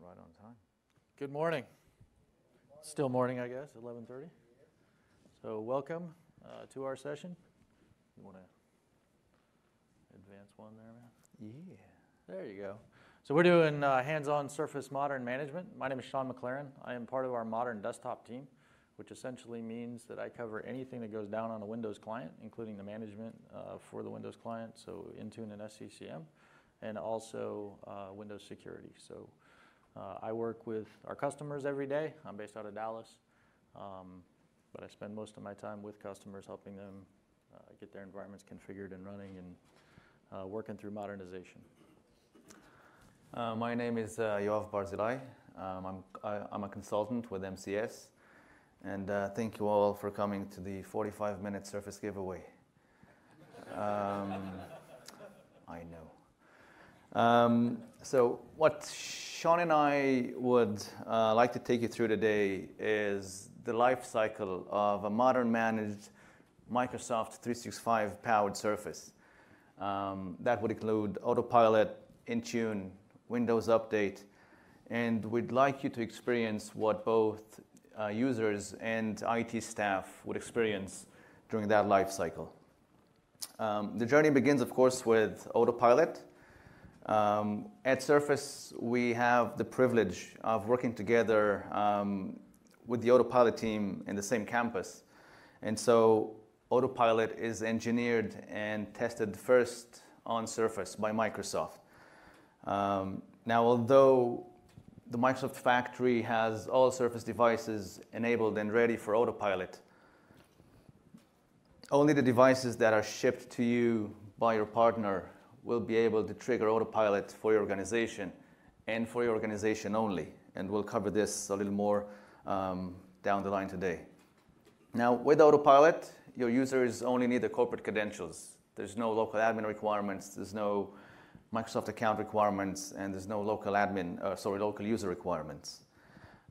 Right on time. Good morning. Still morning, I guess, 11:30. So welcome to our session. You want to advance one there, man? Yeah. There you go. So we're doing hands-on Surface Modern Management. My name is Sean McLaren. I am part of our Modern Desktop team, which essentially means that I cover anything that goes down on a Windows client, including the management for the Windows client, so Intune and SCCM, and also Windows security. So I work with our customers every day. I'm based out of Dallas, but I spend most of my time with customers helping them get their environments configured and running and working through modernization. My name is Yoav Barzilai. I'm a consultant with MCS, and thank you all for coming to the 45-minute Surface giveaway. I know. So what Sean and I would like to take you through today is the life cycle of a modern managed Microsoft 365 powered Surface. That would include AutoPilot, Intune, Windows Update, and we'd like you to experience what both users and IT staff would experience during that life cycle. The journey begins, of course, with AutoPilot. At Surface, we have the privilege of working together with the AutoPilot team in the same campus. And so AutoPilot is engineered and tested first on Surface by Microsoft. Now, although the Microsoft factory has all Surface devices enabled and ready for AutoPilot, only the devices that are shipped to you by your partner will be able to trigger AutoPilot for your organization and for your organization only. And we'll cover this a little more down the line today. Now, with AutoPilot, your users only need the corporate credentials. There's no local admin requirements. There's no Microsoft account requirements, and there's no local local user requirements.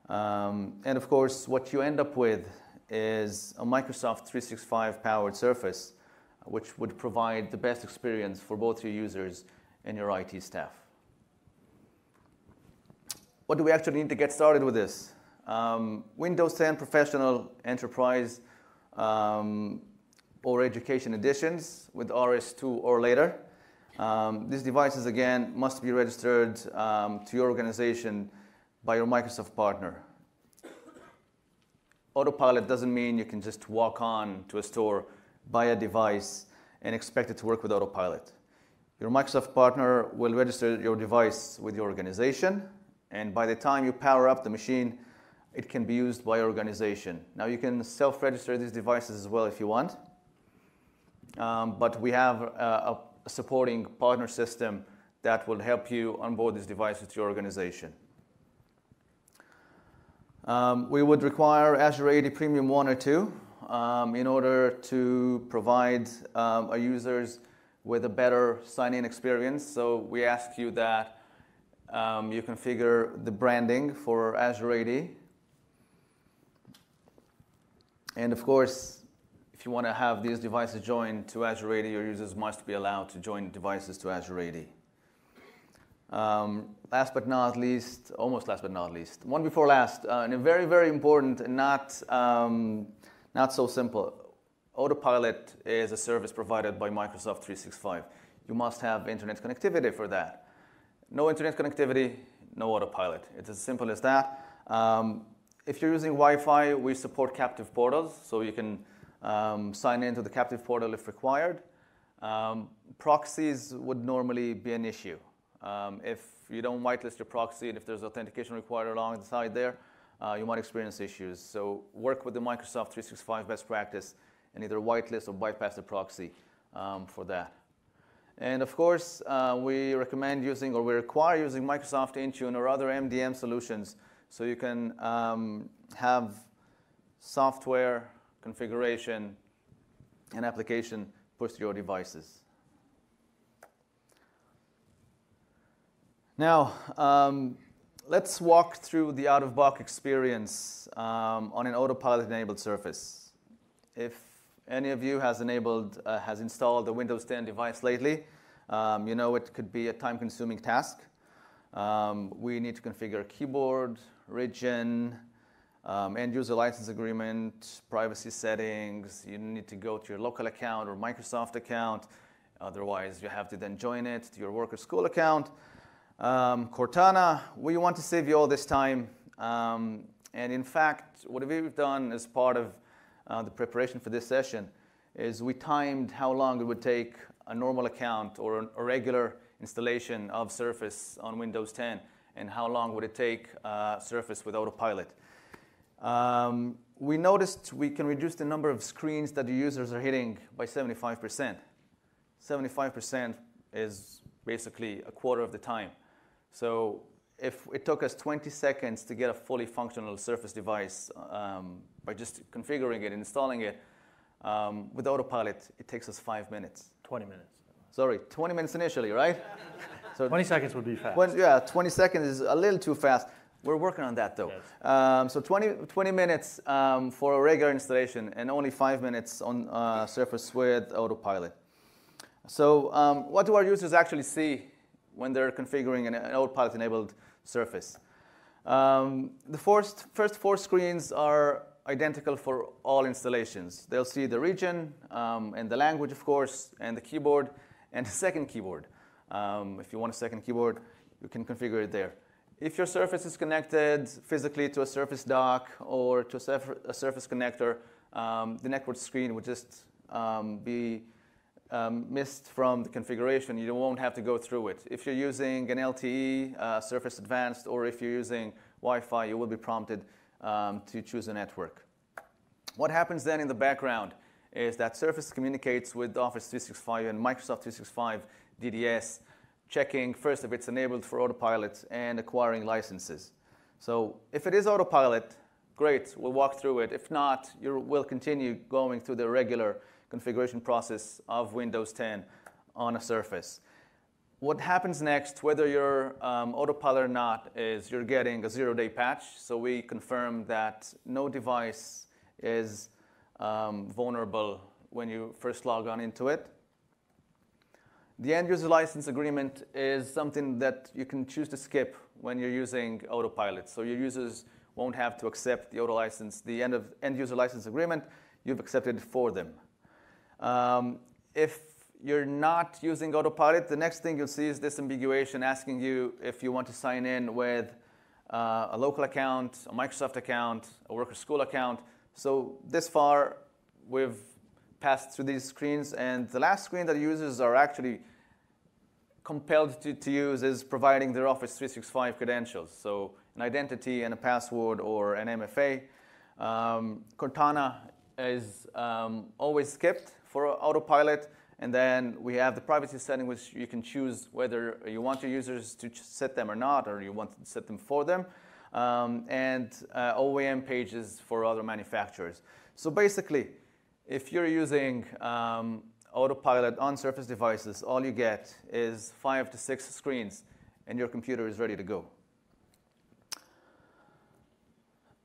And of course, what you end up with is a Microsoft 365 powered Surface, which would provide the best experience for both your users and your IT staff. What do we actually need to get started with this? Windows 10 Professional, Enterprise, or Education editions with RS2 or later. These devices, again, must be registered to your organization by your Microsoft partner. AutoPilot doesn't mean you can just walk on to a store, buy a device, and expect it to work with AutoPilot. Your Microsoft partner will register your device with your organization, and by the time you power up the machine, it can be used by your organization. Now, you can self-register these devices as well if you want, but we have a supporting partner system that will help you onboard these devices to your organization. We would require Azure AD Premium 1 or 2 in order to provide our users with a better sign-in experience. So we ask you that you configure the branding for Azure AD. And of course, if you want to have these devices joined to Azure AD, your users must be allowed to join devices to Azure AD. Last but not least, almost last but not least, one before last, and a very, very important and not so simple. AutoPilot is a service provided by Microsoft 365. You must have internet connectivity for that. No internet connectivity, no AutoPilot. It's as simple as that. If you're using Wi-Fi, we support captive portals, so you can sign into the captive portal if required. Proxies would normally be an issue. If you don't whitelist your proxy and if there's authentication required along the side there, you might experience issues. So work with the Microsoft 365 best practice and either whitelist or bypass the proxy for that. And of course, we recommend using or we require using Microsoft Intune or other MDM solutions so you can have software configuration and application pushed to your devices. Now, let's walk through the out-of-box experience on an AutoPilot-enabled Surface. If any of you has installed a Windows 10 device lately, you know it could be a time-consuming task. We need to configure keyboard, region, end user license agreement, privacy settings. You need to go to your local account or Microsoft account. Otherwise, you have to then join it to your work or school account. Cortana, we want to save you all this time. And in fact, what we've done as part of the preparation for this session is we timed how long it would take a normal account or a regular installation of Surface on Windows 10 and how long would it take Surface with AutoPilot. We noticed we can reduce the number of screens that the users are hitting by 75%. 75% is basically a quarter of the time. So if it took us 20 seconds to get a fully functional Surface device by just configuring it, installing it, with AutoPilot, it takes us 5 minutes. 20 minutes. Sorry, 20 minutes initially, right? So 20 seconds would be fast. Yeah, 20 seconds is a little too fast. We're working on that, though. Yes. So 20 minutes for a regular installation and only 5 minutes on Surface with AutoPilot. So what do our users actually see when they're configuring an AutoPilot-enabled Surface? The first 4 screens are identical for all installations. They'll see the region and the language, of course, and the keyboard, and the second keyboard. If you want a second keyboard, you can configure it there. If your Surface is connected physically to a Surface dock or to a Surface connector, the network screen would just be missed from the configuration. You won't have to go through it. If you're using an LTE, Surface Advanced, or if you're using Wi-Fi, you will be prompted to choose a network. What happens then in the background is that Surface communicates with Office 365 and Microsoft 365 DDS, checking first if it's enabled for AutoPilot and acquiring licenses. So if it is AutoPilot, great, we'll walk through it. If not, we'll continue going through the regular configuration process of Windows 10 on a Surface. What happens next, whether you're AutoPilot or not, is you're getting a 0-day patch. So we confirm that no device is vulnerable when you first log on into it. The end user license agreement is something that you can choose to skip when you're using AutoPilot. So your users won't have to accept the auto license, the end user license agreement. You've accepted it for them. If you're not using AutoPilot, the next thing you'll see is this ambiguation asking you if you want to sign in with a local account, a Microsoft account, a work or school account. So this far, we've passed through these screens, and the last screen that users are actually compelled to use is providing their Office 365 credentials. So an identity and a password or an MFA. Cortana is always skipped for AutoPilot. And then we have the privacy setting, which you can choose whether you want your users to set them or not, or you want to set them for them. And OEM pages for other manufacturers. So basically, if you're using AutoPilot on Surface devices, all you get is 5 to 6 screens, and your computer is ready to go.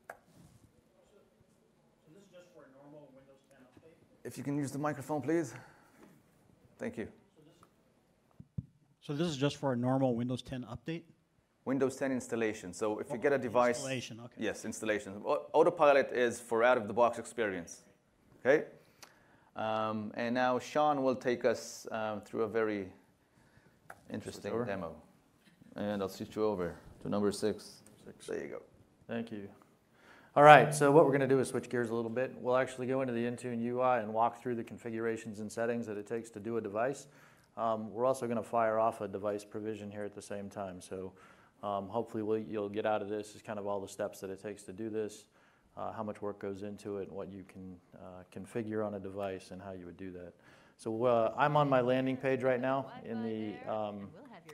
So this is just for a normal Windows 10 update? If you can use the microphone, please. Thank you. So this is just for a normal Windows 10 update? Windows 10 installation. So if you get a device... Installation, okay. Yes, installation. AutoPilot is for out-of-the-box experience. Okay? And now Sean will take us through a very interesting demo. And I'll switch you over to number 6. There you go. Thank you. All right, so what we're going to do is switch gears a little bit. We'll actually go into the Intune UI and walk through the configurations and settings that it takes to do a device. We're also going to fire off a device provision here at the same time. So hopefully you'll get out of this is kind of all the steps that it takes to do this, how much work goes into it, and what you can configure on a device and how you would do that. So I'm on my landing page right now in the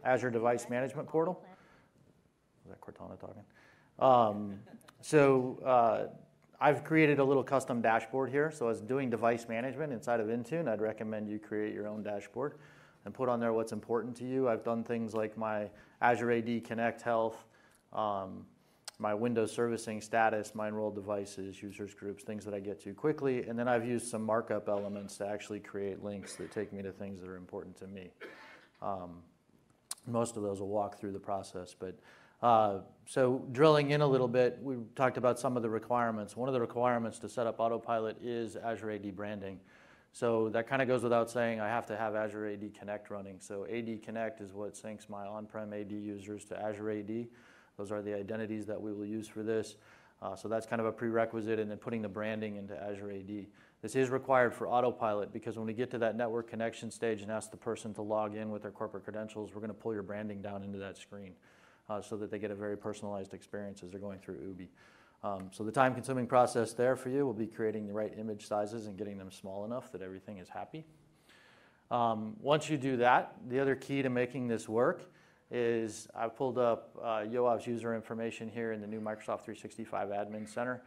Azure Device Management Portal. Is that Cortana talking? I've created a little custom dashboard here. So as doing device management inside of Intune, I'd recommend you create your own dashboard and put on there what's important to you. I've done things like my Azure AD Connect Health, my Windows servicing status, my enrolled devices, users groups, things that I get to quickly. And then I've used some markup elements to actually create links that take me to things that are important to me. Most of those will walk through the process. But so drilling in a little bit, we talked about some of the requirements. One of the requirements to set up AutoPilot is Azure AD branding. So that kind of goes without saying. I have to have Azure AD Connect running. So AD Connect is what syncs my on-prem AD users to Azure AD. Those are the identities that we will use for this. So that's kind of a prerequisite, and then putting the branding into Azure AD. This is required for AutoPilot because when we get to that network connection stage and ask the person to log in with their corporate credentials, we're going to pull your branding down into that screen so that they get a very personalized experience as they're going through Ubi. So the time-consuming process there for you will be creating the right image sizes and getting them small enough that everything is happy. Once you do that, the other key to making this work is I've pulled up Yoav's user information here in the new Microsoft 365 Admin Center.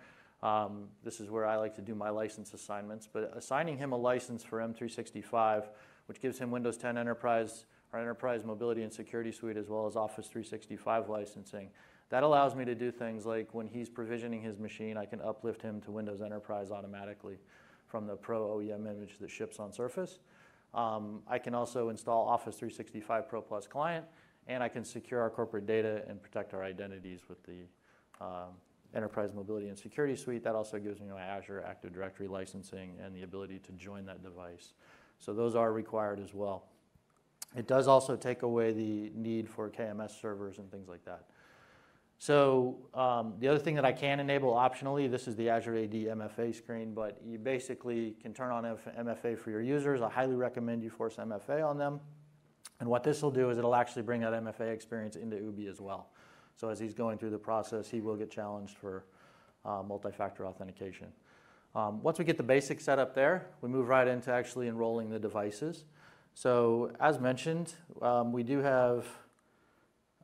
This is where I like to do my license assignments, but assigning him a license for M365, which gives him Windows 10 Enterprise or Enterprise Mobility and Security Suite, as well as Office 365 licensing. That allows me to do things like when he's provisioning his machine, I can uplift him to Windows Enterprise automatically from the Pro OEM image that ships on Surface. I can also install Office 365 Pro Plus Client, and I can secure our corporate data and protect our identities with the Enterprise Mobility and Security Suite. That also gives me my Azure Active Directory licensing and the ability to join that device. So those are required as well. It does also take away the need for KMS servers and things like that. So the other thing that I can enable optionally, this is the Azure AD MFA screen, but you basically can turn on MFA for your users. I highly recommend you force MFA on them. And what this will do is it'll actually bring that MFA experience into Ubi as well. So as he's going through the process, he will get challenged for multi-factor authentication. Once we get the basics set up there, we move right into actually enrolling the devices. So as mentioned, we do have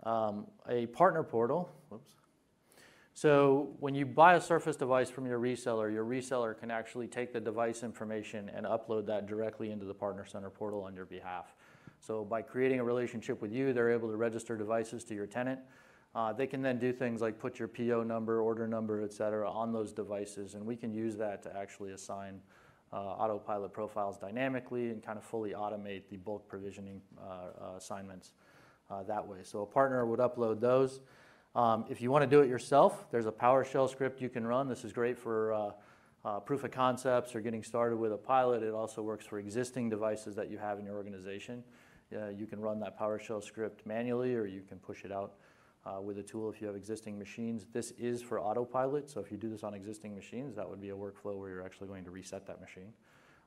a partner portal. Whoops. So when you buy a Surface device from your reseller can actually take the device information and upload that directly into the Partner Center portal on your behalf. So by creating a relationship with you, they're able to register devices to your tenant. They can then do things like put your PO number, order number, et cetera, on those devices, and we can use that to actually assign AutoPilot profiles dynamically and kind of fully automate the bulk provisioning assignments that way. So a partner would upload those. If you want to do it yourself, there's a PowerShell script you can run. This is great for proof of concepts or getting started with a pilot. It also works for existing devices that you have in your organization. You can run that PowerShell script manually, or you can push it out with a tool if you have existing machines. This is for AutoPilot, so if you do this on existing machines, that would be a workflow where you're actually going to reset that machine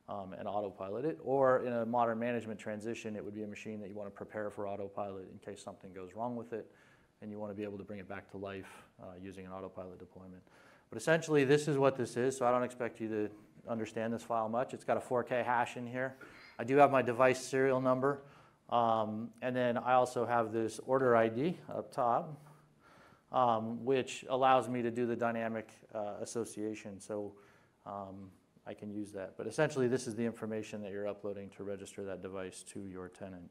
and AutoPilot it. Or in a modern management transition, it would be a machine that you want to prepare for AutoPilot in case something goes wrong with it, and you want to be able to bring it back to life using an AutoPilot deployment. But essentially, this is what this is, so I don't expect you to understand this file much. It's got a 4K hash in here. I do have my device serial number. And then I also have this order ID up top, which allows me to do the dynamic association. So I can use that. But essentially, this is the information that you're uploading to register that device to your tenant.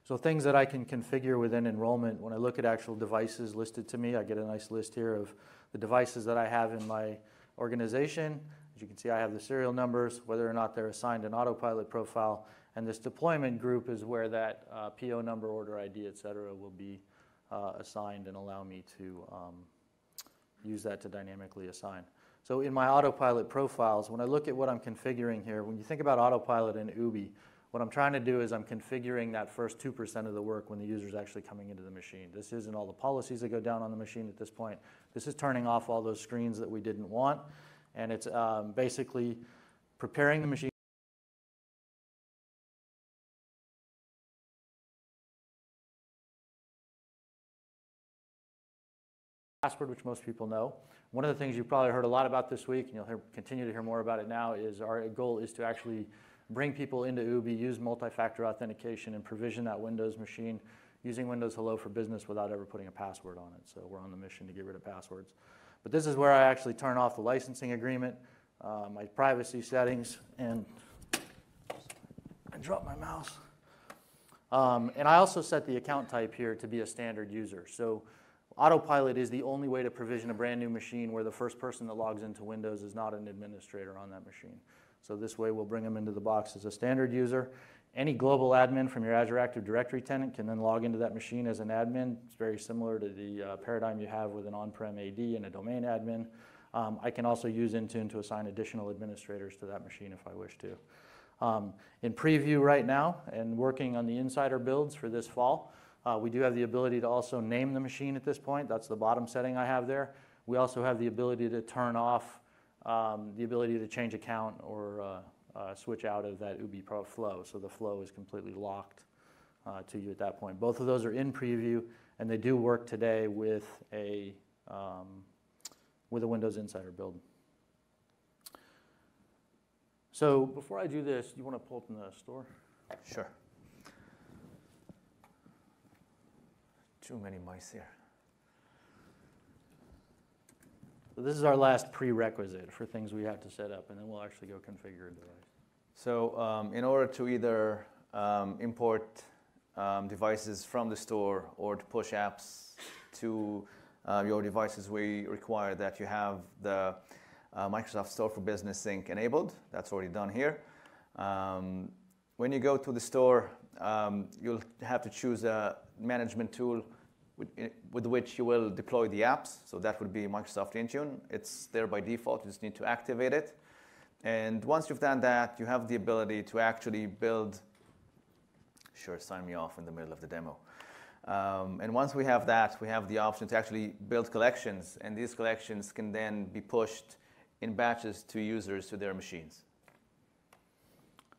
So things that I can configure within enrollment, when I look at actual devices listed to me, I get a nice list here of the devices that I have in my organization. As you can see, I have the serial numbers, whether or not they're assigned an AutoPilot profile. And this deployment group is where that PO number, order ID, et cetera, will be assigned and allow me to use that to dynamically assign. So in my AutoPilot profiles, when I look at what I'm configuring here, when you think about AutoPilot and Ubi, what I'm trying to do is I'm configuring that first 2% of the work when the user's actually coming into the machine. This isn't all the policies that go down on the machine at this point. This is turning off all those screens that we didn't want, and it's basically preparing the machine password, which most people know. One of the things you've probably heard a lot about this week, and you'll continue to hear more about it now, is our goal is to actually bring people into Ubi, use multi-factor authentication, and provision that Windows machine using Windows Hello for Business without ever putting a password on it. So we're on the mission to get rid of passwords. But this is where I actually turn off the licensing agreement, my privacy settings, and I drop my mouse. And I also set the account type here to be a standard user. So AutoPilot is the only way to provision a brand new machine where the first person that logs into Windows is not an administrator on that machine. So this way we'll bring them into the box as a standard user. Any global admin from your Azure Active Directory tenant can then log into that machine as an admin. It's very similar to the paradigm you have with an on-prem AD and a domain admin. I can also use Intune to assign additional administrators to that machine if I wish to. In preview right now and working on the insider builds for this fall, we do have the ability to also name the machine at this point. That's the bottom setting I have there. We also have the ability to turn off the ability to change account or switch out of that UBI Pro flow. So the flow is completely locked to you at that point. Both of those are in preview, and they do work today with a Windows Insider build. So before I do this, do you want to pull up in the store? Sure. Too many mice here. So this is our last prerequisite for things we have to set up, and then we'll actually go configure a device. So in order to either import devices from the store or to push apps to your devices, we require that you have the Microsoft Store for Business sync enabled. That's already done here. When you go to the store, you'll have to choose a management tool with which you will deploy the apps. So that would be Microsoft Intune. It's there by default. You just need to activate it. And once you've done that, you have the ability to actually build. Sure, sign me off in the middle of the demo. And once we have that, we have the option to actually build collections. And these collections can then be pushed in batches to users to their machines.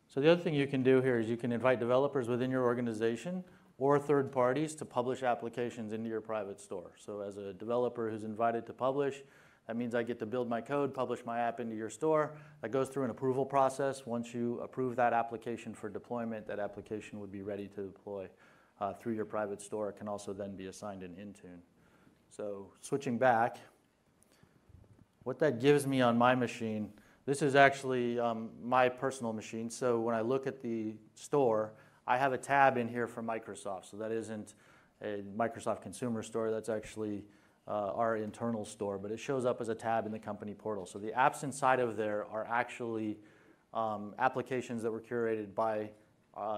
So the other thing you can do here is you can invite developers within your organization or third parties to publish applications into your private store. So as a developer who's invited to publish, that means I get to build my code, publish my app into your store. That goes through an approval process. Once you approve that application for deployment, that application would be ready to deploy through your private store. It can also then be assigned in Intune. So switching back, what that gives me on my machine, this is actually my personal machine. So when I look at the store, I have a tab in here for Microsoft. So that isn't a Microsoft consumer store. That's actually our internal store. But it shows up as a tab in the company portal. So the apps inside of there are actually applications that were curated by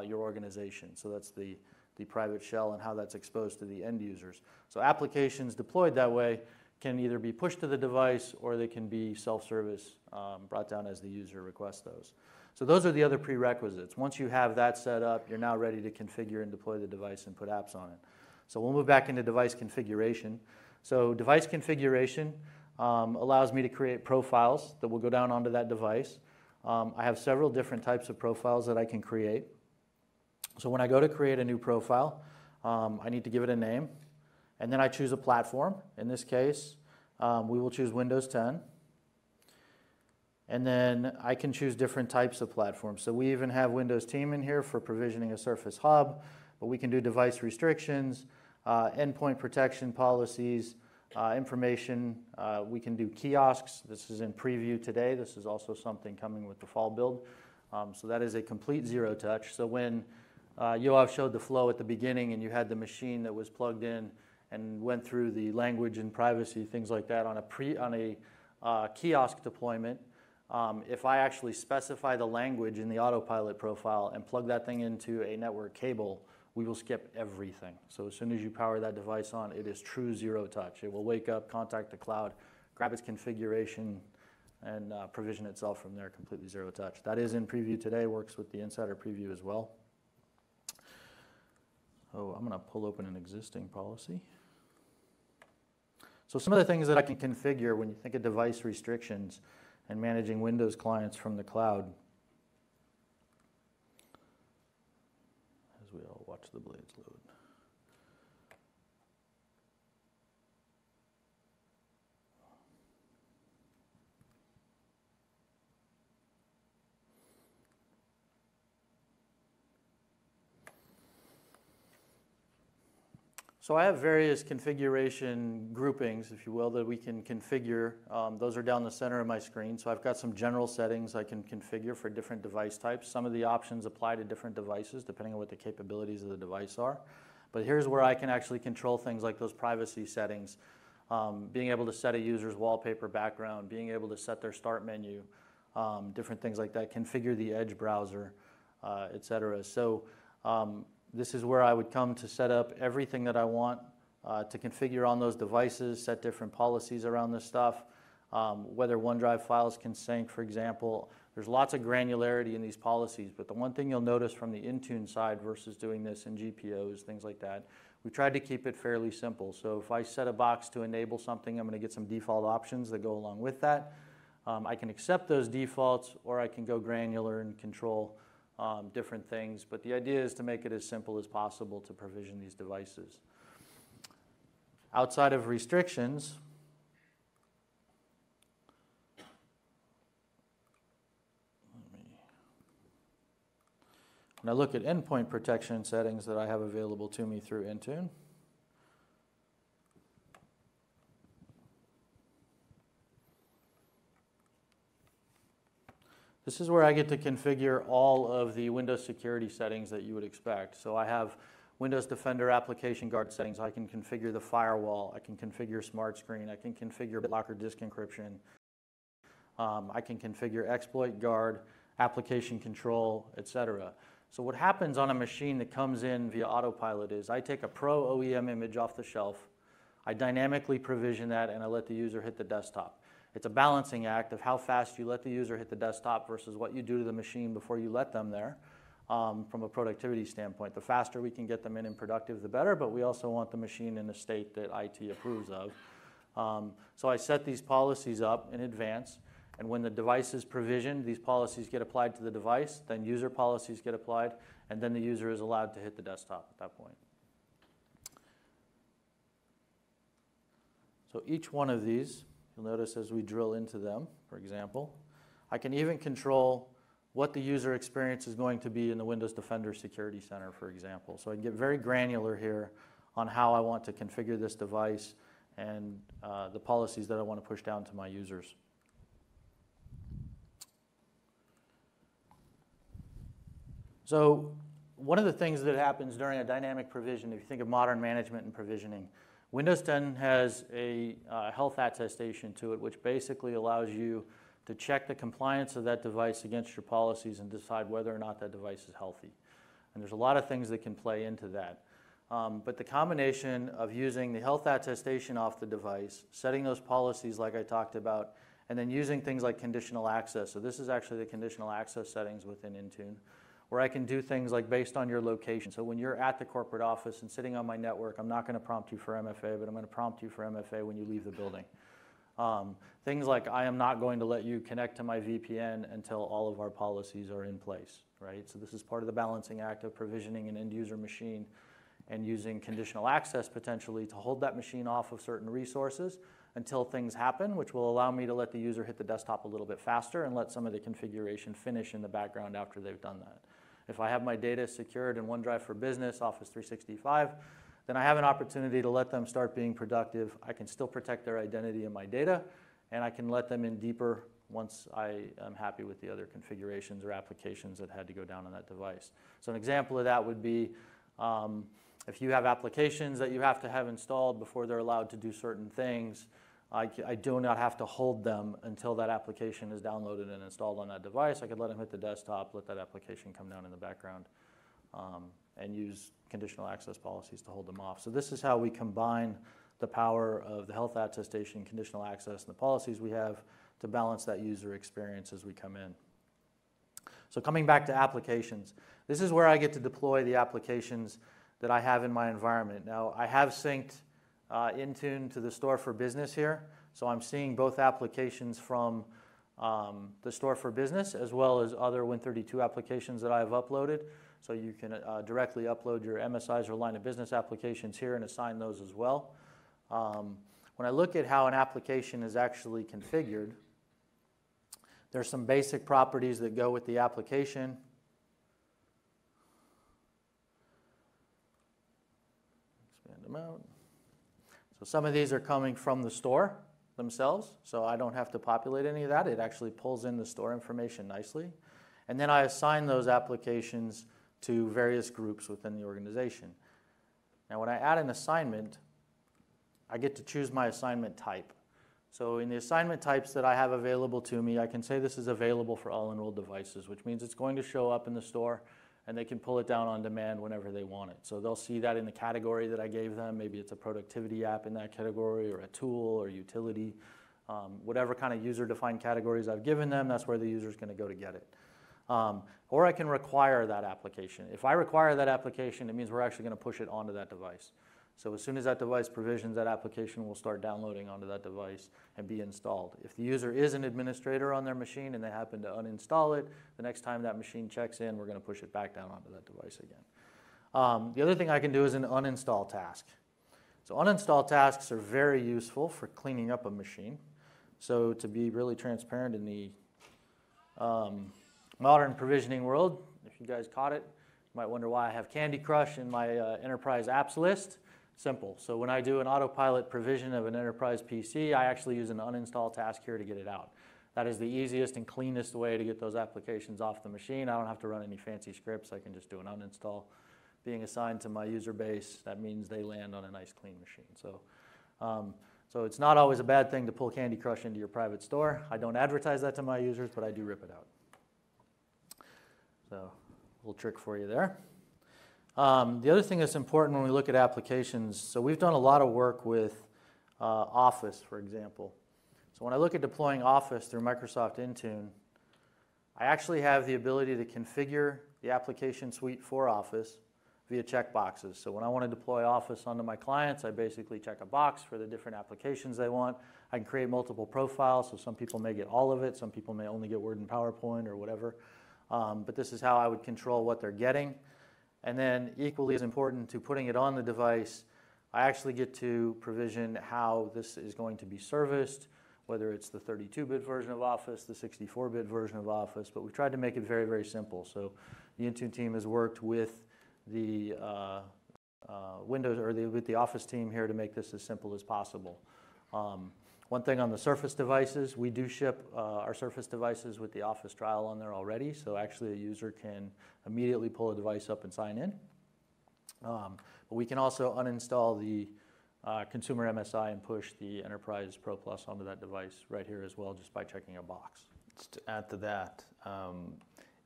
your organization. So that's the private shell and how that's exposed to the end users. So applications deployed that way can either be pushed to the device or they can be self-service, brought down as the user requests those. So those are the other prerequisites. Once you have that set up, you're now ready to configure and deploy the device and put apps on it. So we'll move back into device configuration. So device configuration allows me to create profiles that will go down onto that device. I have several different types of profiles that I can create. So when I go to create a new profile, I need to give it a name. And then I choose a platform. In this case, we will choose Windows 10. And then I can choose different types of platforms. So we even have Windows Team in here for provisioning a Surface Hub, but we can do device restrictions, endpoint protection policies, information. We can do kiosks. This is in preview today. This is also something coming with the fall build. So that is a complete zero touch. So when Yoav showed the flow at the beginning and you had the machine that was plugged in and went through the language and privacy, things like that on a kiosk deployment, if I actually specify the language in the AutoPilot profile and plug that thing into a network cable, we will skip everything. So as soon as you power that device on, it is true zero touch. It will wake up, contact the cloud, grab its configuration, and provision itself from there, completely zero touch. That is in preview today, works with the Insider preview as well. Oh, I'm going to pull open an existing policy. So some of the things that I can configure when you think of device restrictions and managing Windows clients from the cloud, as we all watch the blades load. So I have various configuration groupings, if you will, that we can configure. Those are down the center of my screen. So I've got some general settings I can configure for different device types. Some of the options apply to different devices depending on what the capabilities of the device are. But here's where I can actually control things like those privacy settings, being able to set a user's wallpaper background, being able to set their start menu, different things like that, configure the Edge browser, etc. So this is where I would come to set up everything that I want to configure on those devices, set different policies around this stuff, whether OneDrive files can sync, for example. There's lots of granularity in these policies, but the one thing you'll notice from the Intune side versus doing this in GPOs, things like that, we tried to keep it fairly simple. So if I set a box to enable something, I'm going to get some default options that go along with that. I can accept those defaults, or I can go granular and control different things. But the idea is to make it as simple as possible to provision these devices. Outside of restrictions, when I look at endpoint protection settings that I have available to me through Intune, this is where I get to configure all of the Windows security settings that you would expect. So I have Windows Defender Application Guard settings. I can configure the firewall. I can configure Smart Screen. I can configure BitLocker disk encryption. I can configure Exploit Guard, Application Control, etc. So what happens on a machine that comes in via AutoPilot is I take a Pro OEM image off the shelf, I dynamically provision that, and I let the user hit the desktop. It's a balancing act of how fast you let the user hit the desktop versus what you do to the machine before you let them there. From a productivity standpoint, the faster we can get them in and productive, the better, but we also want the machine in a state that IT approves of. So I set these policies up in advance, and when the device is provisioned, these policies get applied to the device, then user policies get applied, and then the user is allowed to hit the desktop at that point. So each one of these, you'll notice as we drill into them, for example, I can even control what the user experience is going to be in the Windows Defender Security Center, for example. So I can get very granular here on how I want to configure this device and the policies that I want to push down to my users. So one of the things that happens during a dynamic provision, if you think of modern management and provisioning, Windows 10 has a health attestation to it, which basically allows you to check the compliance of that device against your policies and decide whether or not that device is healthy. And there's a lot of things that can play into that. But the combination of using the health attestation off the device, setting those policies like I talked about, and then using things like conditional access. So this is actually the conditional access settings within Intune, where I can do things like based on your location. So when you're at the corporate office and sitting on my network, I'm not going to prompt you for MFA, but I'm going to prompt you for MFA when you leave the building. Things like I am not going to let you connect to my VPN until all of our policies are in place, right? So this is part of the balancing act of provisioning an end user machine and using conditional access potentially to hold that machine off of certain resources until things happen, which will allow me to let the user hit the desktop a little bit faster and let some of the configuration finish in the background after they've done that. If I have my data secured in OneDrive for Business, Office 365, then I have an opportunity to let them start being productive. I can still protect their identity and my data, and I can let them in deeper once I am happy with the other configurations or applications that had to go down on that device. So an example of that would be if you have applications that you have to have installed before they're allowed to do certain things, I do not have to hold them until that application is downloaded and installed on that device. I could let them hit the desktop, let that application come down in the background, and use conditional access policies to hold them off. So this is how we combine the power of the health attestation, conditional access, and the policies we have to balance that user experience as we come in. So coming back to applications, this is where I get to deploy the applications that I have in my environment. Now, I have synced Intune to the store for business here, so I'm seeing both applications from the store for business as well as other Win32 applications that I have uploaded. So you can directly upload your MSIs or line of business applications here and assign those as well. When I look at how an application is actually configured, there's some basic properties that go with the application. Expand them out. So some of these are coming from the store themselves, so I don't have to populate any of that. It actually pulls in the store information nicely. And then I assign those applications to various groups within the organization. Now when I add an assignment, I get to choose my assignment type. So in the assignment types that I have available to me, I can say this is available for all enrolled devices, which means it's going to show up in the store and they can pull it down on demand whenever they want it. So they'll see that in the category that I gave them. Maybe it's a productivity app in that category, or a tool or utility. Whatever kind of user-defined categories I've given them, that's where the user's going to go to get it. Or I can require that application. If I require that application, it means we're actually going to push it onto that device. So as soon as that device provisions, that application will start downloading onto that device and be installed. If the user is an administrator on their machine and they happen to uninstall it, the next time that machine checks in, we're going to push it back down onto that device again. The other thing I can do is an uninstall task. So uninstall tasks are very useful for cleaning up a machine. So to be really transparent, in the modern provisioning world, if you guys caught it, you might wonder why I have Candy Crush in my enterprise apps list. Simple. So when I do an autopilot provision of an enterprise PC, I actually use an uninstall task here to get it out. That is the easiest and cleanest way to get those applications off the machine. I don't have to run any fancy scripts. I can just do an uninstall. Being assigned to my user base, that means they land on a nice clean machine. So it's not always a bad thing to pull Candy Crush into your private store. I don't advertise that to my users, but I do rip it out. So a little trick for you there. The other thing that's important when we look at applications, so we've done a lot of work with Office, for example. So when I look at deploying Office through Microsoft Intune, I actually have the ability to configure the application suite for Office via checkboxes. So when I want to deploy Office onto my clients, I basically check a box for the different applications they want. I can create multiple profiles, so some people may get all of it, some people may only get Word and PowerPoint or whatever. But this is how I would control what they're getting. And then equally as important to putting it on the device, I actually get to provision how this is going to be serviced, whether it's the 32-bit version of Office, the 64-bit version of Office, but we've tried to make it very, very simple. So the Intune team has worked with the Windows, or with the Office team here to make this as simple as possible. One thing on the Surface devices, we do ship our Surface devices with the Office trial on there already, so actually a user can immediately pull a device up and sign in. But we can also uninstall the consumer MSI and push the Enterprise Pro Plus onto that device right here as well, just by checking a box. Just to add to that,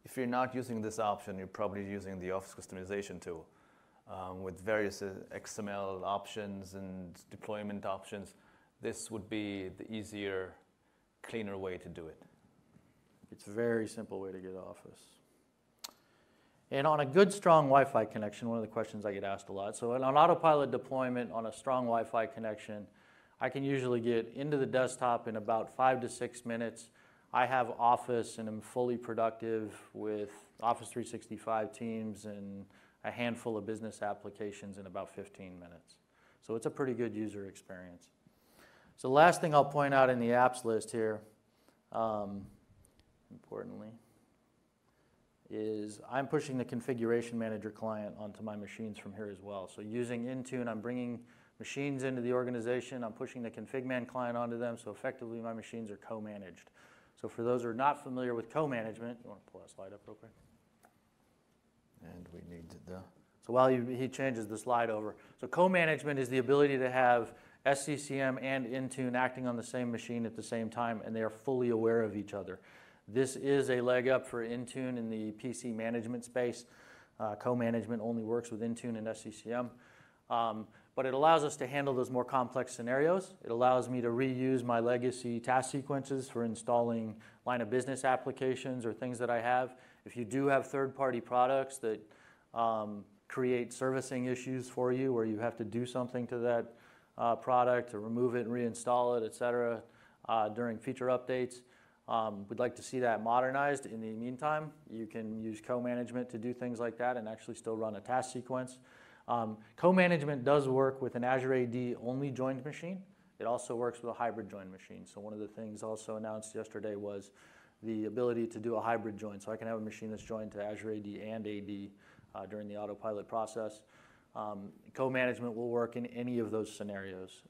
if you're not using this option, you're probably using the Office customization tool with various XML options and deployment options. This would be the easier, cleaner way to do it. It's a very simple way to get Office. And on a good, strong Wi-Fi connection, one of the questions I get asked a lot. So on autopilot deployment on a strong Wi-Fi connection, I can usually get into the desktop in about 5 to 6 minutes. I have Office and am fully productive with Office 365 Teams and a handful of business applications in about 15 minutes. So it's a pretty good user experience. So the last thing I'll point out in the apps list here, importantly, is I'm pushing the Configuration Manager client onto my machines from here as well. So using Intune, I'm bringing machines into the organization. I'm pushing the ConfigMan client onto them, so effectively my machines are co-managed. So for those who are not familiar with co-management, you want to pull that slide up real quick? And we need the... So while he changes the slide over. So co-management is the ability to have SCCM and Intune acting on the same machine at the same time, and they are fully aware of each other. This is a leg up for Intune in the PC management space. Co-management only works with Intune and SCCM. But it allows us to handle those more complex scenarios. It allows me to reuse my legacy task sequences for installing line of business applications or things that I have. If you do have third-party products that create servicing issues for you, where you have to do something to that product or remove it and reinstall it, et cetera, during feature updates, we'd like to see that modernized. In the meantime, you can use co-management to do things like that and actually still run a task sequence. Co-management does work with an Azure AD only joined machine. It also works with a hybrid joined machine. So one of the things also announced yesterday was the ability to do a hybrid join. So I can have a machine that's joined to Azure AD and AD during the autopilot process. Co-management will work in any of those scenarios.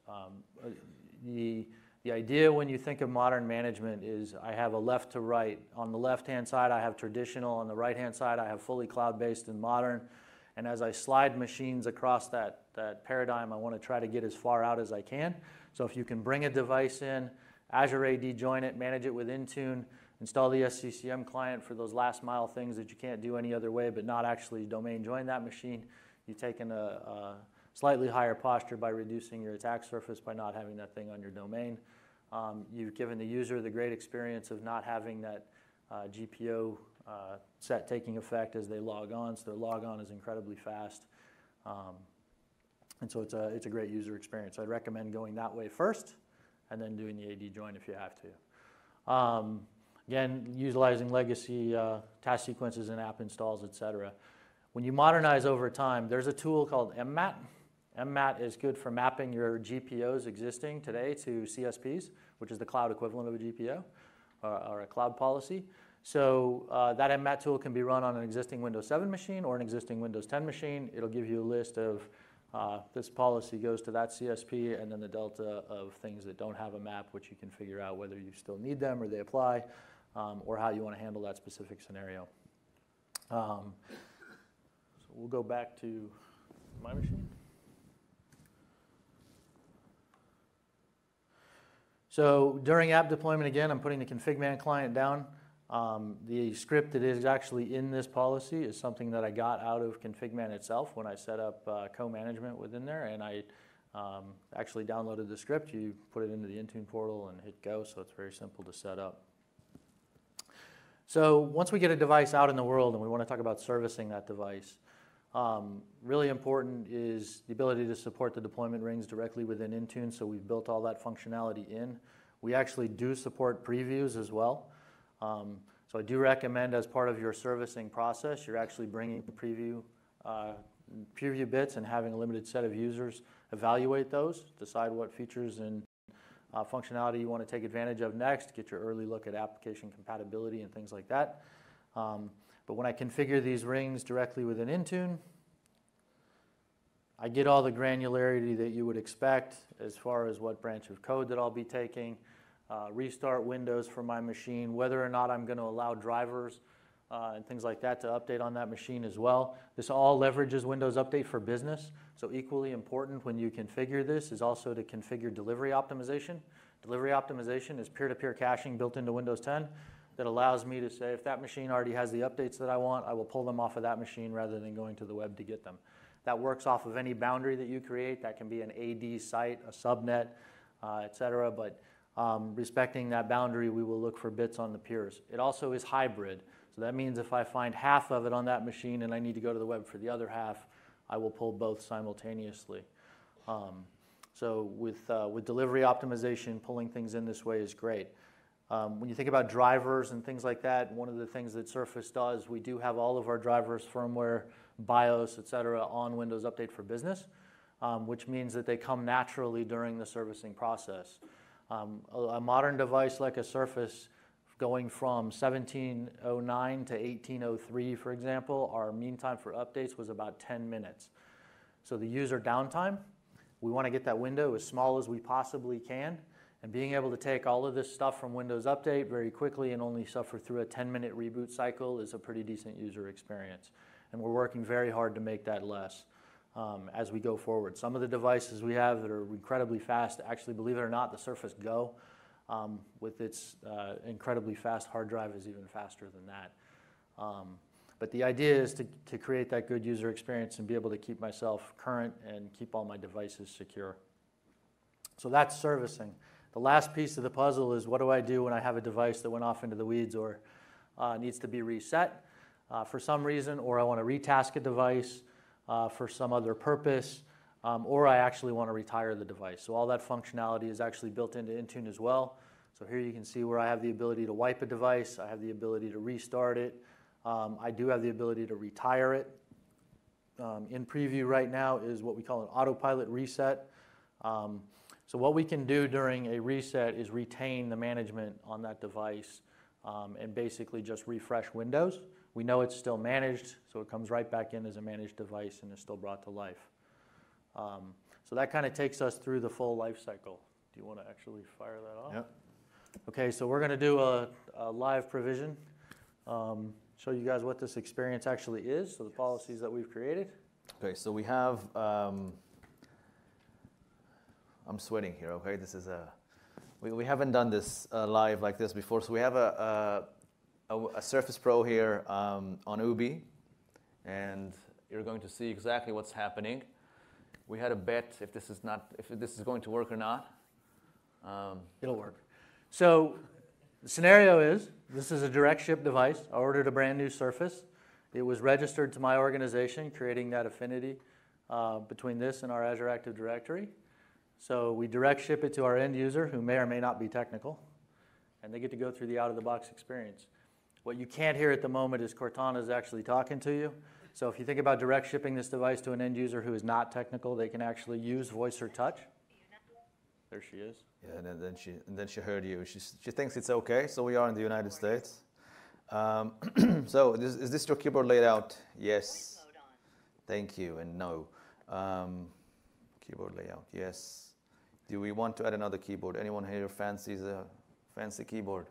The idea when you think of modern management is I have a left to right. On the left-hand side, I have traditional. On the right-hand side, I have fully cloud-based and modern. And as I slide machines across that paradigm, I want to try to get as far out as I can. So if you can bring a device in Azure AD join it, manage it with Intune, install the SCCM client for those last mile things that you can't do any other way, but not actually domain join that machine. You've taken a slightly higher posture by reducing your attack surface by not having that thing on your domain. You've given the user the great experience of not having that GPO set taking effect as they log on, so their log on is incredibly fast. And so it's a great user experience. I'd recommend going that way first and then doing the AD join if you have to. Again, utilizing legacy task sequences and app installs, etc. When you modernize over time, there's a tool called MMAT. MMAT is good for mapping your GPOs existing today to CSPs, which is the cloud equivalent of a GPO or a cloud policy. So that MMAT tool can be run on an existing Windows 7 machine or an existing Windows 10 machine. It'll give you a list of this policy goes to that CSP, and then the delta of things that don't have a map, which you can figure out whether you still need them or they apply, or how you want to handle that specific scenario. So we'll go back to my machine. So during app deployment, again, I'm putting the config-man client down. The script that is actually in this policy is something that I got out of config-man itself when I set up co-management within there, and I actually downloaded the script. You put it into the Intune portal and hit go, so it's very simple to set up. So once we get a device out in the world and we want to talk about servicing that device, really important is the ability to support the deployment rings directly within Intune, so we've built all that functionality in. We actually do support previews as well. So I do recommend as part of your servicing process, you're actually bringing preview bits and having a limited set of users evaluate those, decide what features and functionality you want to take advantage of next, get your early look at application compatibility and things like that. But when I configure these rings directly within Intune, I get all the granularity that you would expect as far as what branch of code that I'll be taking, restart Windows for my machine, whether or not I'm going to allow drivers and things like that to update on that machine as well. This all leverages Windows Update for Business, so equally important when you configure this is also to configure delivery optimization. Delivery optimization is peer-to-peer caching built into Windows 10 that allows me to say if that machine already has the updates that I want, I will pull them off of that machine rather than going to the web to get them. That works off of any boundary that you create. That can be an AD site, a subnet, etc. But respecting that boundary, we will look for bits on the peers. It also is hybrid. So that means if I find half of it on that machine and I need to go to the web for the other half, I will pull both simultaneously. So with delivery optimization, pulling things in this way is great. When you think about drivers and things like that, one of the things that Surface does, we do have all of our drivers, firmware, BIOS, etc., on Windows Update for Business, which means that they come naturally during the servicing process. A modern device like a Surface, going from 1709 to 1803, for example, our mean time for updates was about 10 minutes. So the user downtime, we want to get that window as small as we possibly can, and being able to take all of this stuff from Windows Update very quickly and only suffer through a 10-minute reboot cycle is a pretty decent user experience. And we're working very hard to make that less as we go forward. Some of the devices we have that are incredibly fast, actually, believe it or not, the Surface Go with its incredibly fast hard drive is even faster than that. But the idea is to create that good user experience and be able to keep myself current and keep all my devices secure. So that's servicing. The last piece of the puzzle is what do I do when I have a device that went off into the weeds or needs to be reset for some reason, or I want to retask a device for some other purpose, or I actually want to retire the device. So all that functionality is actually built into Intune as well. So here you can see where I have the ability to wipe a device, I have the ability to restart it, I do have the ability to retire it. In preview right now is what we call an AutoPilot reset. So what we can do during a reset is retain the management on that device and basically just refresh Windows. We know it's still managed, so it comes right back in as a managed device and is still brought to life. So that kind of takes us through the full life cycle. Do you want to actually fire that off? Yep. Okay, so we're going to do a live provision, show you guys what this experience actually is, so the policies that we've created. Okay, so we have, I'm sweating here, okay? This is We haven't done this live like this before. So we have a Surface Pro here on Ubi, and you're going to see exactly what's happening. We had a bet if this is going to work or not. It'll work. So the scenario is, this is a direct ship device. I ordered a brand new Surface. It was registered to my organization, creating that affinity between this and our Azure Active Directory. So we direct ship it to our end user, who may or may not be technical, and they get to go through the out-of-the-box experience. What you can't hear at the moment is Cortana is actually talking to you. So if you think about direct shipping this device to an end user who is not technical, they can actually use voice or touch. There she is. Yeah, and then she heard you. She thinks it's okay. So we are in the United States. So is this your keyboard laid out? Yes. Thank you. And no. Keyboard layout. Yes. Do we want to add another keyboard? Anyone here fancies a fancy keyboard?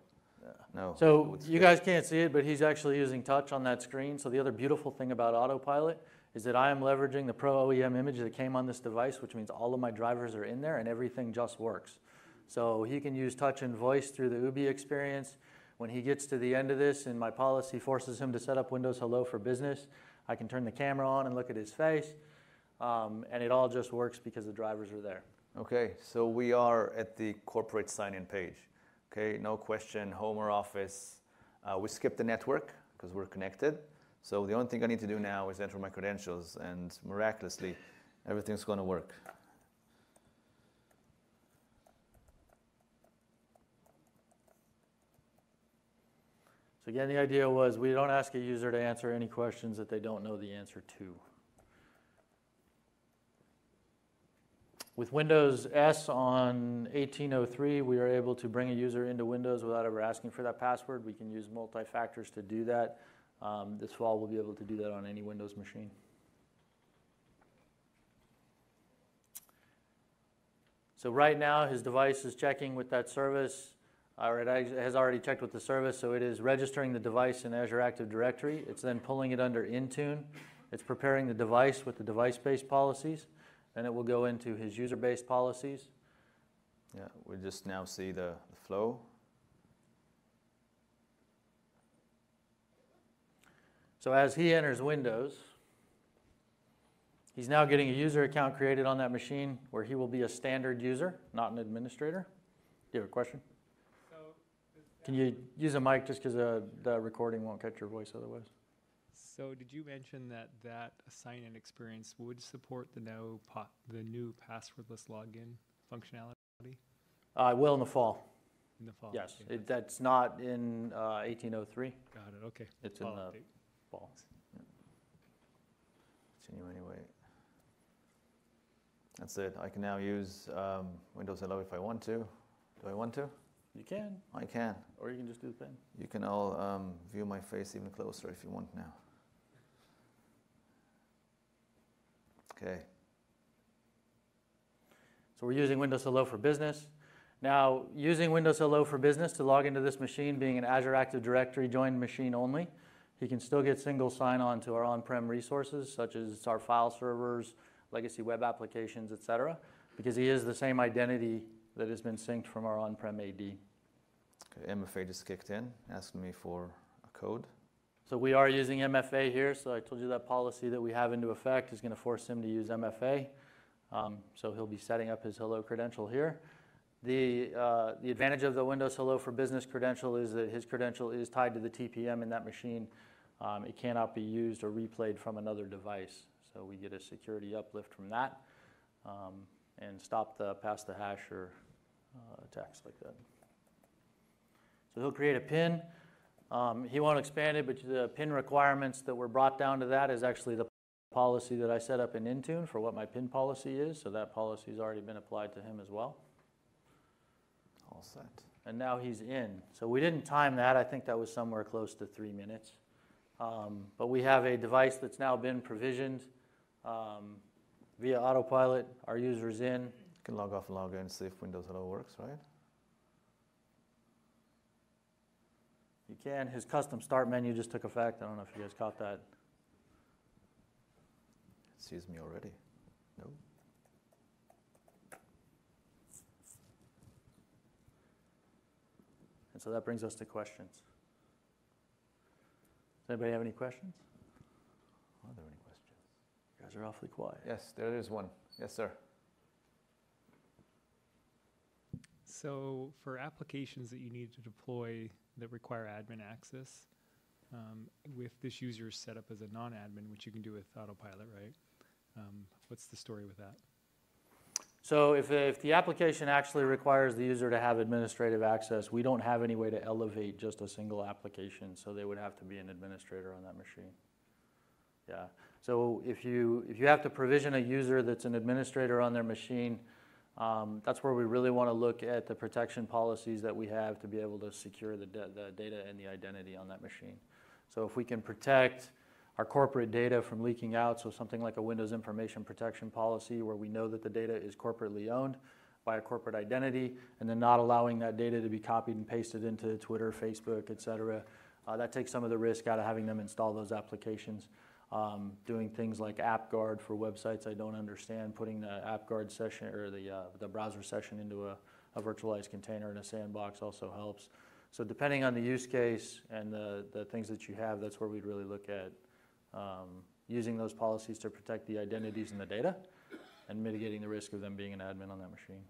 No. So you guys can't see it, but he's actually using touch on that screen. So the other beautiful thing about AutoPilot is that I am leveraging the Pro OEM image that came on this device, which means all of my drivers are in there and everything just works. So he can use touch and voice through the Ubi experience. When he gets to the end of this and my policy forces him to set up Windows Hello for Business, I can turn the camera on and look at his face. And it all just works because the drivers are there. Okay, so we are at the corporate sign-in page. Okay, no question, home or office. We skipped the network because we're connected. So the only thing I need to do now is enter my credentials, and miraculously, everything's going to work. So again, the idea was we don't ask a user to answer any questions that they don't know the answer to. With Windows S on 1803, we are able to bring a user into Windows without ever asking for that password. We can use multi-factors to do that. This fall, we'll be able to do that on any Windows machine. So right now, his device is checking with that service, or it has already checked with the service, so it is registering the device in Azure Active Directory. It's then pulling it under Intune. It's preparing the device with the device-based policies. Then it will go into his user-based policies. Yeah, we just now see the flow. So as he enters Windows, he's now getting a user account created on that machine where he will be a standard user, not an administrator. Do you have a question? So Can you use a mic just because the recording won't catch your voice otherwise? So did you mention that sign-in experience would support the new passwordless login functionality I will in the fall. in the fall? Yes, Okay. that's not in 1803. Got it. Okay. It's in Fall the update. fall. Continue anyway. That's it. I can now use Windows Hello if I want to. Do I want to? You can, I can. or you can just do the pen. You can all view my face even closer if you want now. Okay. So we're using Windows Hello for Business. Now, using Windows Hello for Business to log into this machine, being an Azure Active Directory joined machine only, he can still get single sign-on to our on-prem resources, such as our file servers, legacy web applications, etc., because he is the same identity that has been synced from our on-prem AD. Okay, MFA just kicked in, asking me for a code. So we are using MFA here, so I told you that policy that we have into effect is going to force him to use MFA. So he'll be setting up his Hello credential here. The advantage of the Windows Hello for Business credential is that his credential is tied to the TPM in that machine. It cannot be used or replayed from another device. So we get a security uplift from that and stop the pass the hash or attacks like that. So he'll create a PIN. He won't expand it, but the PIN requirements that were brought down to that is actually the policy that I set up in Intune for what my PIN policy is. So that policy has already been applied to him as well. All set. And now he's in. So we didn't time that. I think that was somewhere close to 3 minutes. But we have a device that's now been provisioned via AutoPilot. Our user's in. You can log off and log in and see if Windows Hello works, right? You can. His custom start menu just took effect. I don't know if you guys caught that. It sees me already. No. And so that brings us to questions. Does anybody have any questions? Are there any questions? You guys are awfully quiet. Yes, there is one. Yes, sir. So for applications that you need to deploy that require admin access, with this user set up as a non-admin, which you can do with AutoPilot, right? What's the story with that? So if the application actually requires the user to have administrative access, we don't have any way to elevate just a single application, so they would have to be an administrator on that machine. Yeah. So if you have to provision a user that's an administrator on their machine, that's where we really want to look at the protection policies that we have to be able to secure the data and the identity on that machine. So if we can protect our corporate data from leaking out, so something like a Windows information protection policy where we know that the data is corporately owned by a corporate identity, and then not allowing that data to be copied and pasted into Twitter, Facebook, et cetera, that takes some of the risk out of having them install those applications. Doing things like AppGuard for websites I don't understand, putting the AppGuard session or the browser session into a virtualized container in a sandbox also helps. So depending on the use case and the things that you have, that's where we'd really look at using those policies to protect the identities and the data and mitigating the risk of them being an admin on that machine.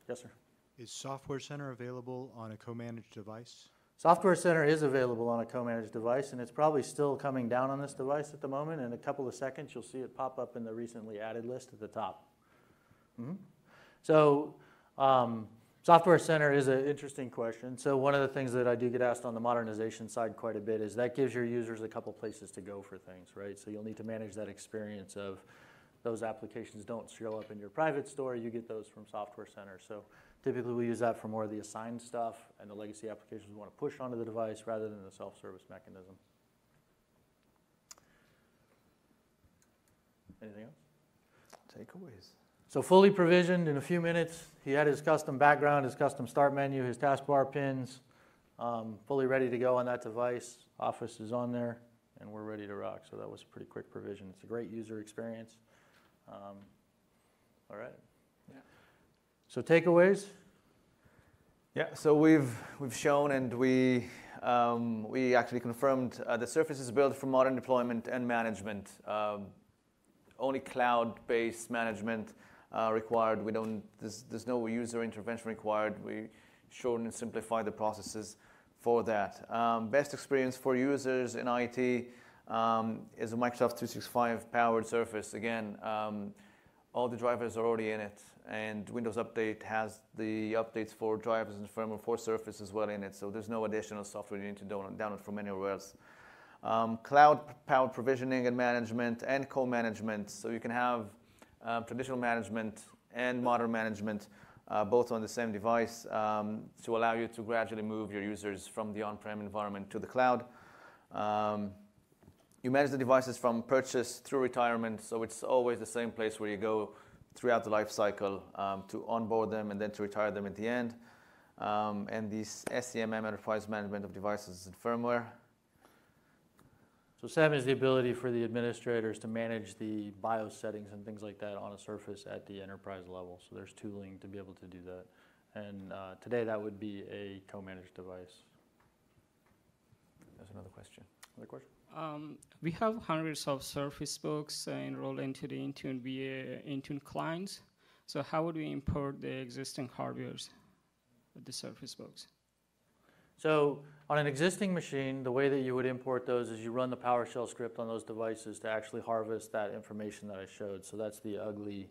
Yes, sir? Is Software Center available on a co-managed device? Software Center is available on a co-managed device, and it's probably still coming down on this device at the moment. In a couple of seconds, you'll see it pop up in the recently added list at the top. So Software Center is an interesting question. So one of the things that I do get asked on the modernization side quite a bit is that gives your users a couple places to go for things, right? So you'll need to manage that experience of those applications don't show up in your private store, you get those from Software Center. So typically we use that for more of the assigned stuff and the legacy applications we want to push onto the device rather than the self-service mechanism. Anything else? Takeaways. So fully provisioned in a few minutes. He had his custom background, his custom start menu, his taskbar pins, fully ready to go on that device. Office is on there, and we're ready to rock. So that was a pretty quick provision. It's a great user experience. All right. Yeah. So takeaways? Yeah, so we've shown and we actually confirmed the Surface is built for modern deployment and management. Only cloud-based management required. There's no user intervention required. We shorten and simplify the processes for that. Best experience for users in IT is a Microsoft 365 powered Surface. Again, all the drivers are already in it, and Windows Update has the updates for drivers and firmware for Surface as well in it, so there's no additional software you need to download from anywhere else. Cloud-powered provisioning and management and co-management, so you can have traditional management and modern management both on the same device to allow you to gradually move your users from the on-prem environment to the cloud. You manage the devices from purchase through retirement, so it's always the same place where you go throughout the life cycle to onboard them and then to retire them at the end. And the SCMM, enterprise management of devices and firmware. So SAM is the ability for the administrators to manage the BIOS settings and things like that on a Surface at the enterprise level. So there's tooling to be able to do that. And today that would be a co-managed device. There's another question. Another question? We have hundreds of Surface books enrolled into the Intune via Intune clients. So how would we import the existing hardwares with the Surface books? So on an existing machine, the way that you would import those is you run the PowerShell script on those devices to actually harvest that information that I showed. So that's the ugly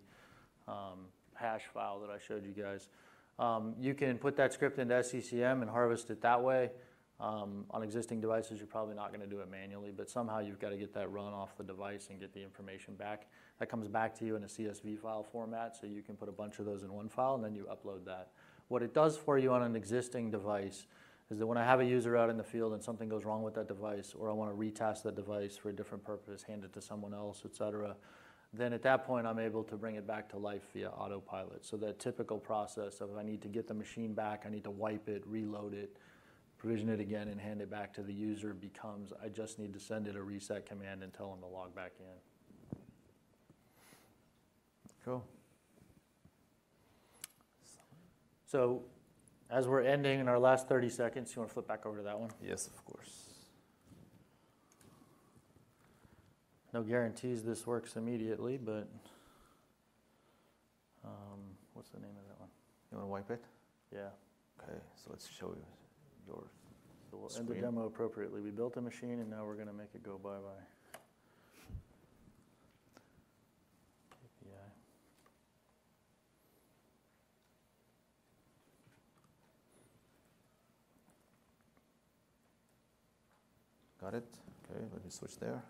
hash file that I showed you guys. You can put that script into SCCM and harvest it that way. On existing devices, you're probably not going to do it manually, but somehow you've got to get that run off the device and get the information back. That comes back to you in a CSV file format, so you can put a bunch of those in one file, and then you upload that. What it does for you on an existing device is that when I have a user out in the field and something goes wrong with that device, or I want to retask that device for a different purpose, hand it to someone else, et cetera, then at that point I'm able to bring it back to life via AutoPilot. So that typical process of I need to get the machine back, I need to wipe it, reload it, provision it again, and hand it back to the user becomes I just need to send it a reset command and tell them to log back in. Cool. So As we're ending in our last 30 seconds, you want to flip back over to that one? Yes, of course. No guarantees this works immediately, but what's the name of that one? You want to wipe it? Yeah. Okay, so let's show you yours. So we'll end the demo appropriately. We built a machine, and now we're going to make it go bye-bye. KPI. Got it? Okay, let me switch there.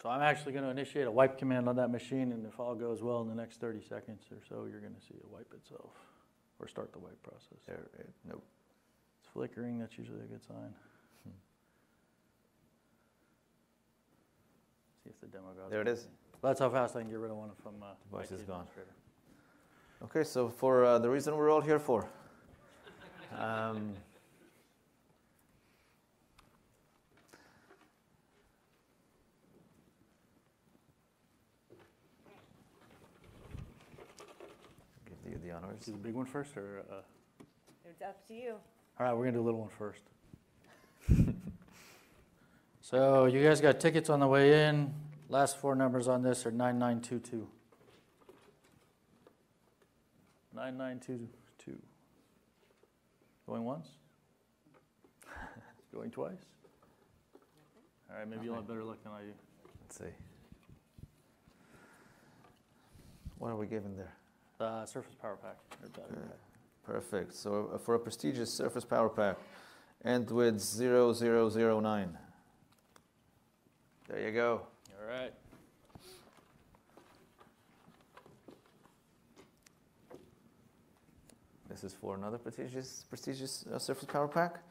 So I'm actually going to initiate a wipe command on that machine, and if all goes well in the next 30 seconds or so, you're going to see it wipe itself, or start the wipe process. There, nope. It's flickering, that's usually a good sign. See if the demo got There it is. That's how fast I can get rid of one from Device is IT gone. administrator. Okay, so for the reason we're all here for. Give you the honors. Do the big one first, or? It's up to you. All right, we're going to do the little one first. So you guys got tickets on the way in. Last four numbers on this are 9922. 9922. Going once? Going twice? All right, maybe you'll have better luck than I do. Let's see. What are we given there? Surface Power Pack. Or battery pack. Perfect. So for a prestigious Surface Power Pack, end with 0009. There you go. All right. This is for another prestigious Surface Power Pack.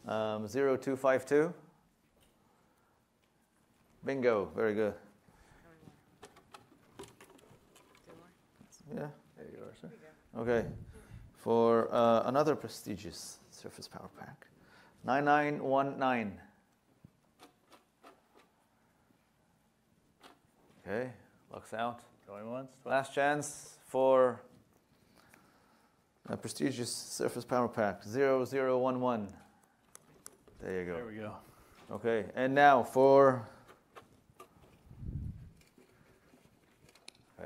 0252. Bingo. Very good. Yeah. There you are, sir. Okay. For another prestigious Surface Power Pack. 9919. Okay. Locks out. Going once? Twice? Last chance for a prestigious Surface Power Pack, 0011. There you go. There we go. Okay, and now for a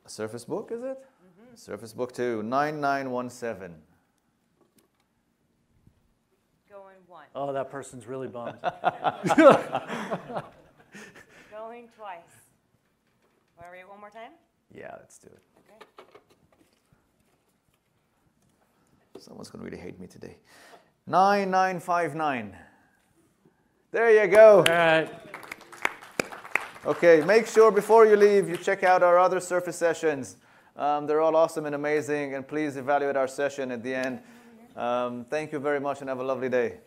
Surface Book, is it? Mm-hmm. Surface Book 2, 9917. Going one. Oh, that person's really bummed. Going twice. Want to read it one more time? Yeah, let's do it. Okay. Someone's going to really hate me today. 9959. There you go. All right. Okay, make sure before you leave you check out our other Surface sessions. They're all awesome and amazing, and please evaluate our session at the end. Thank you very much and have a lovely day.